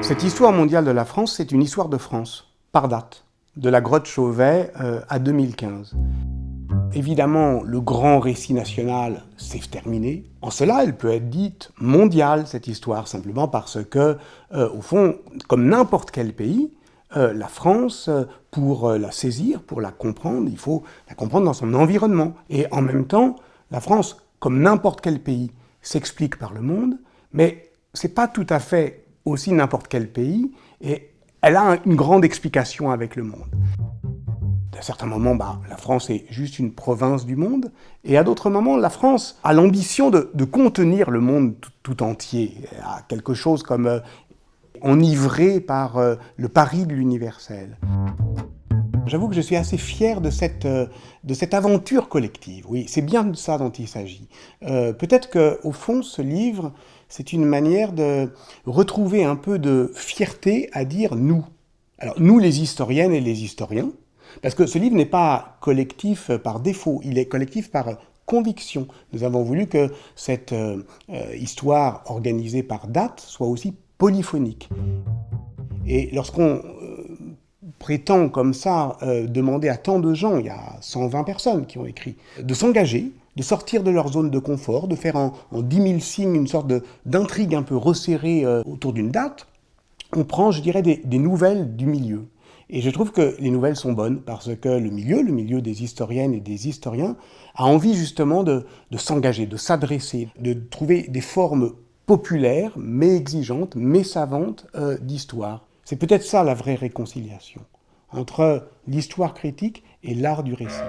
Cette histoire mondiale de la France, c'est une histoire de France, par date, de la grotte Chauvet à 2015. Évidemment, le grand récit national, c'est terminé. En cela, elle peut être dite mondiale, cette histoire, simplement parce que, au fond, comme n'importe quel pays, la France, pour la saisir, pour la comprendre, il faut la comprendre dans son environnement. Et en même temps, la France, comme n'importe quel pays, s'explique par le monde, mais c'est pas tout à fait aussi n'importe quel pays, et elle a une grande explication avec le monde. À certains moments, la France est juste une province du monde, et à d'autres moments, la France a l'ambition de contenir le monde tout entier, à quelque chose comme enivré par le pari de l'universel. J'avoue que je suis assez fier de cette aventure collective. Oui, c'est bien de ça dont il s'agit. Peut-être qu'au fond, ce livre, c'est une manière de retrouver un peu de fierté à dire « nous ». Alors, nous les historiennes et les historiens, parce que ce livre n'est pas collectif par défaut, il est collectif par conviction. Nous avons voulu que cette histoire organisée par date soit aussi polyphonique. Et lorsqu'on prétend comme ça demander à tant de gens, il y a 120 personnes qui ont écrit, de s'engager, de sortir de leur zone de confort, de faire en 10 000 signes une sorte d'intrigue un peu resserrée autour d'une date, on prend, je dirais, des nouvelles du milieu. Et je trouve que les nouvelles sont bonnes parce que le milieu des historiennes et des historiens, a envie justement de s'engager, de s'adresser, de trouver des formes populaires, mais exigeantes, mais savantes d'histoire. C'est peut-être ça la vraie réconciliation entre l'histoire critique et l'art du récit.